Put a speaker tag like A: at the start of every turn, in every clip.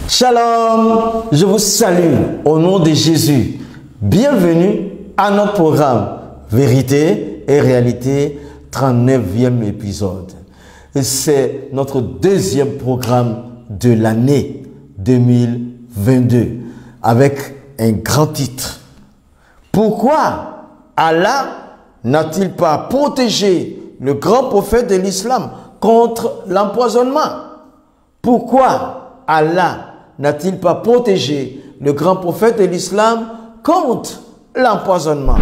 A: Shalom, je vous salue au nom de Jésus. Bienvenue à notre programme Vérité et Réalité, 39e épisode. C'est notre deuxième programme de l'année 2022 avec un grand titre. Pourquoi Allah n'a-t-il pas protégé le grand prophète de l'islam contre l'empoisonnement? Pourquoi Allah n'a-t-il pas protégé le grand prophète de l'islam contre l'empoisonnement?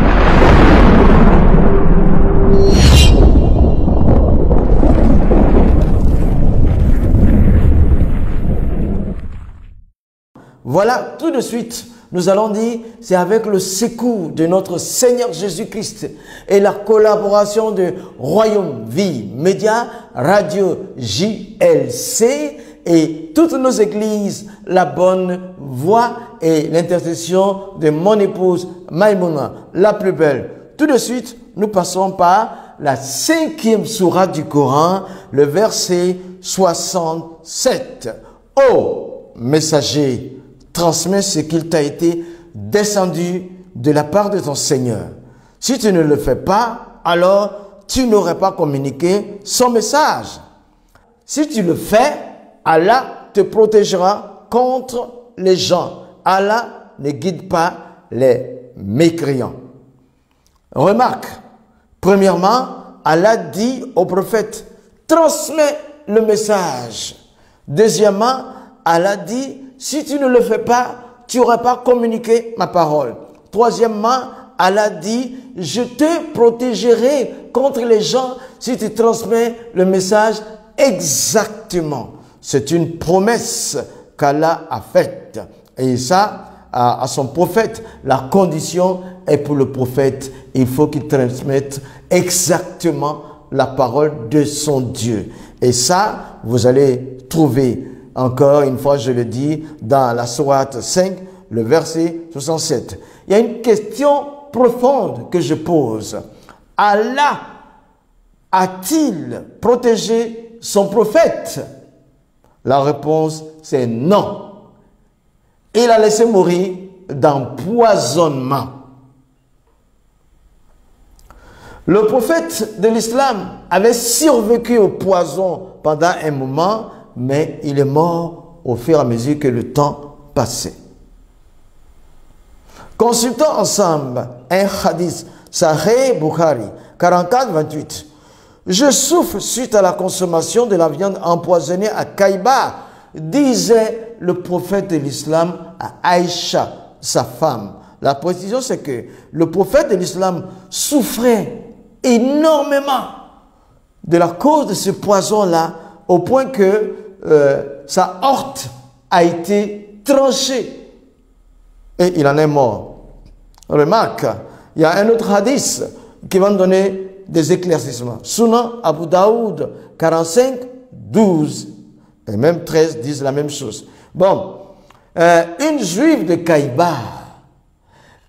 A: Voilà, tout de suite, nous allons dire, c'est avec le secours de notre Seigneur Jésus-Christ et la collaboration de Royaume Vie Média, Radio JLC et toutes nos églises, la bonne voix et l'intercession de mon épouse Maïmouna, la plus belle. Tout de suite, nous passons par la 5e sourate du Coran, le verset 67. Ô messager, transmets ce qu'il t'a été descendu de la part de ton Seigneur. Si tu ne le fais pas, alors tu n'aurais pas communiqué son message. Si tu le fais, Allah te protégera contre les gens. Allah ne guide pas les mécréants. Remarque, premièrement, Allah dit au prophète, transmets le message. Deuxièmement, Allah dit, si tu ne le fais pas, tu n'auras pas communiqué ma parole. Troisièmement, Allah dit, je te protégerai contre les gens si tu transmets le message exactement. C'est une promesse qu'Allah a faite. Et ça, à son prophète, la condition est pour le prophète. Il faut qu'il transmette exactement la parole de son Dieu. Et ça, vous allez trouver, encore une fois, je le dis, dans la sourate 5, le verset 67. Il y a une question profonde que je pose. Allah a-t-il protégé son prophète? La réponse, c'est non. Il a laissé mourir d'empoisonnement. Le prophète de l'islam avait survécu au poison pendant un moment, mais il est mort au fur et à mesure que le temps passait. Consultons ensemble un hadith, Sahih Bukhari, 44-28. Je souffre suite à la consommation de la viande empoisonnée à Kaïba, disait le prophète de l'islam à Aïcha, sa femme. La précision, c'est que le prophète de l'islam souffrait énormément de la cause de ce poison-là, au point que sa horte a été tranchée et il en est mort. Remarque, il y a un autre hadith qui va nous donner des éclaircissements. Sunan Abu Daoud 45, 12 et même 13 disent la même chose. Bon, une juive de Kaïba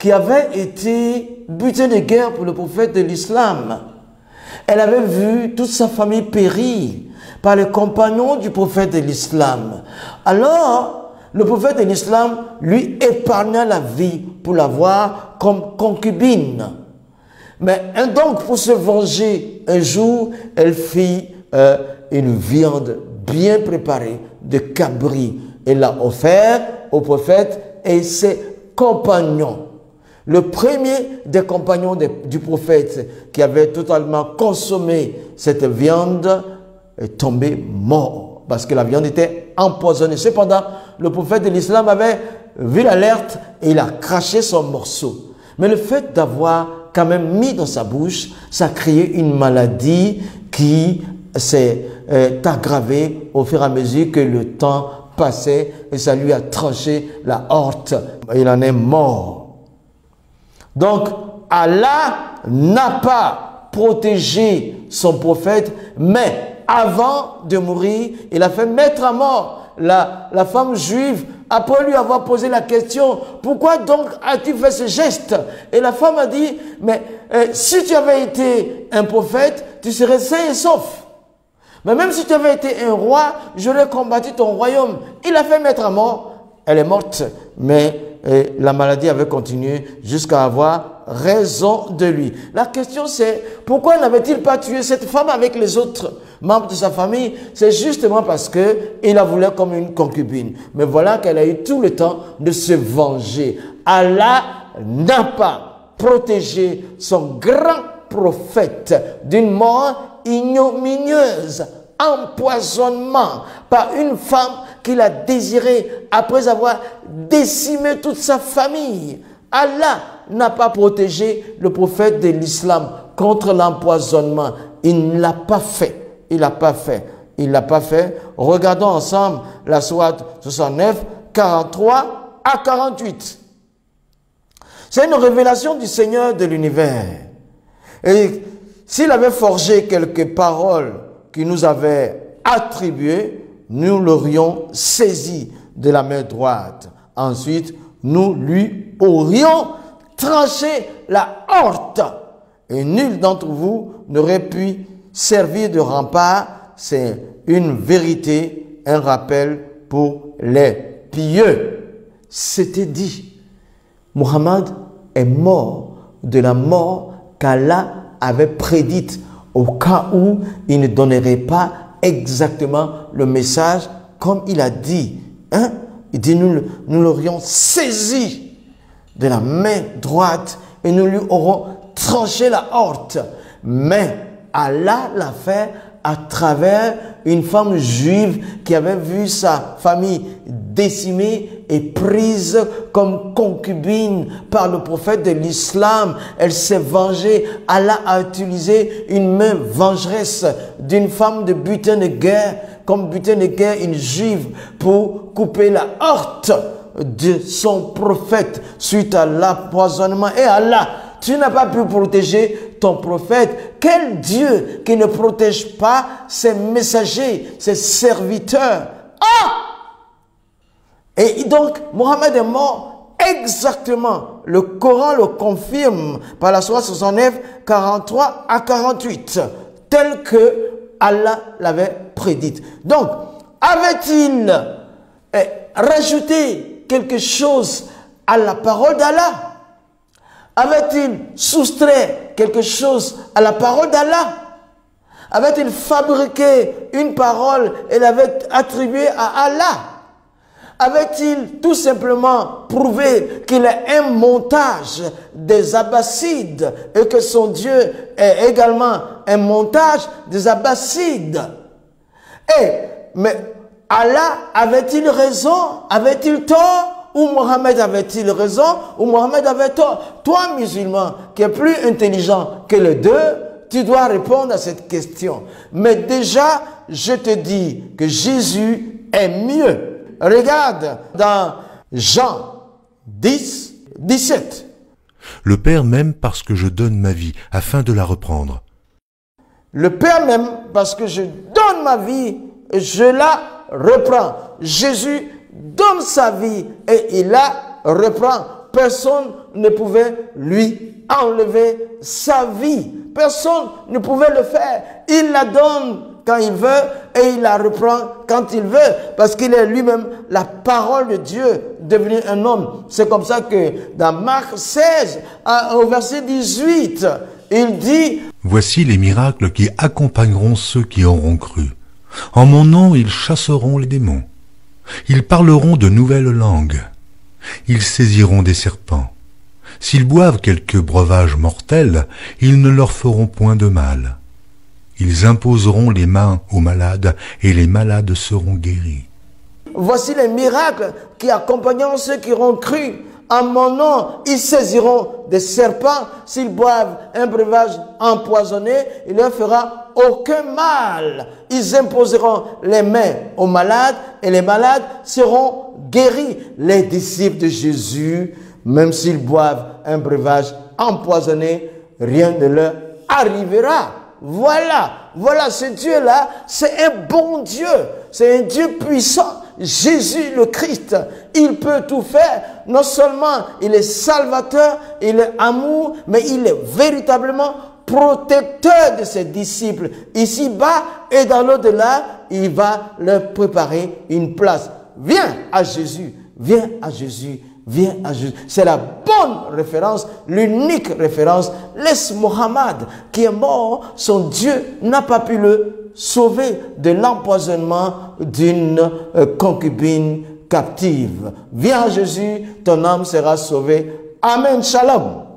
A: qui avait été butée de guerre pour le prophète de l'islam, elle avait vu toute sa famille périr par les compagnons du prophète de l'islam. Alors, le prophète de l'islam lui épargna la vie pour l'avoir comme concubine. Mais donc, pour se venger, un jour, elle fit une viande bien préparée de cabri. Elle l'a offert au prophète et ses compagnons. Le premier des compagnons du prophète qui avait totalement consommé cette viande est tombé mort parce que la viande était empoisonnée. Cependant, le prophète de l'islam avait vu l'alerte et il a craché son morceau. Mais le fait d'avoir quand même mis dans sa bouche, ça a créé une maladie qui s'est aggravée au fur et à mesure que le temps passait et ça lui a tranché la horte. Il en est mort. Donc, Allah n'a pas protégé son prophète, mais avant de mourir, il a fait mettre à mort la femme juive après lui avoir posé la question, pourquoi donc as-tu fait ce geste? Et la femme a dit, mais si tu avais été un prophète, tu serais sain et sauf. Mais même si tu avais été un roi, j'aurais combattu ton royaume. Il a fait mettre à mort. Elle est morte, mais la maladie avait continué jusqu'à avoir raison de lui. La question c'est, pourquoi n'avait-il pas tué cette femme avec les autres membres de sa famille? C'est justement parce que il la voulait comme une concubine. Mais voilà qu'elle a eu tout le temps de se venger. Allah n'a pas protégé son grand prophète d'une mort ignominieuse, empoisonnement par une femme qu'il a désirée après avoir décimé toute sa famille. Allah n'a pas protégé le prophète de l'islam contre l'empoisonnement. Il ne l'a pas fait. Il l'a pas fait. Il l'a pas fait. Regardons ensemble la sourate 69, 43 à 48. C'est une révélation du Seigneur de l'univers. Et s'il avait forgé quelques paroles qu'il nous avait attribuées, nous l'aurions saisi de la main droite. Ensuite, nous lui aurions tranché la horte. Et nul d'entre vous n'aurait pu servir de rempart. C'est une vérité, un rappel pour les pieux. C'était dit. Muhammad est mort de la mort qu'Allah avait prédite au cas où il ne donnerait pas exactement le message comme il a dit. Hein? Il dit, nous l'aurions saisi de la main droite et nous lui aurons tranché la horte. Mais Allah l'a fait à travers une femme juive qui avait vu sa famille décimée et prise comme concubine par le prophète de l'islam. Elle s'est vengée. Allah a utilisé une main vengeresse d'une femme de butin de guerre, comme butin de guerre, une juive, pour couper la horte de son prophète suite à l'empoisonnement. Et Allah, tu n'as pas pu protéger ton prophète. Quel Dieu qui ne protège pas ses messagers, ses serviteurs? Ah! Et donc, Mohammed est mort exactement. Le Coran le confirme par la sourate 69, 43 à 48, tel que Allah l'avait prédite. Donc, avait-il rajouté quelque chose à la parole d'Allah? Avait-il soustrait quelque chose à la parole d'Allah? Avait-il fabriqué une parole et l'avait attribuée à Allah? Avait-il tout simplement prouvé qu'il est un montage des Abbassides et que son Dieu est également un montage des Abbassides? Mais Allah avait-il raison? Avait-il tort? Ou Mohammed avait-il raison? Ou Mohammed avait tort? Toi, musulman, qui es plus intelligent que les deux, tu dois répondre à cette question. Mais déjà, je te dis que Jésus est mieux. Regarde dans Jean 10, 17.
B: Le Père m'aime parce que je donne ma vie afin de la reprendre.
A: Le Père m'aime parce que je donne ma vie et je la reprends. Jésus donne sa vie et il la reprend. Personne ne pouvait lui enlever sa vie. Personne ne pouvait le faire. Il la donne quand il veut et il la reprend quand il veut, parce qu'il est lui-même la parole de Dieu devenu un homme. C'est comme ça que dans Marc 16, au verset 18, il dit:
B: Voici les miracles qui accompagneront ceux qui auront cru. En mon nom, ils chasseront les démons. Ils parleront de nouvelles langues. Ils saisiront des serpents. S'ils boivent quelques breuvages mortels, ils ne leur feront point de mal. Ils imposeront les mains aux malades et les malades seront guéris.
A: Voici les miracles qui accompagneront ceux qui auront cru. En mon nom, ils saisiront des serpents. S'ils boivent un breuvage empoisonné, il ne leur fera aucun mal. Ils imposeront les mains aux malades et les malades seront guéris. Les disciples de Jésus, même s'ils boivent un breuvage empoisonné, rien ne leur arrivera. Voilà, ce Dieu-là, c'est un bon Dieu, c'est un Dieu puissant. Jésus le Christ, il peut tout faire. Non seulement il est salvateur, il est amour, mais il est véritablement protecteur de ses disciples. Ici-bas et dans l'au-delà, il va leur préparer une place. Viens à Jésus, Viens à Jésus, viens à Jésus. C'est la bonne référence, l'unique référence. Laisse Mohammed, qui est mort, son Dieu n'a pas pu le sauver de l'empoisonnement d'une concubine captive. Viens à Jésus, ton âme sera sauvée. Amen, shalom.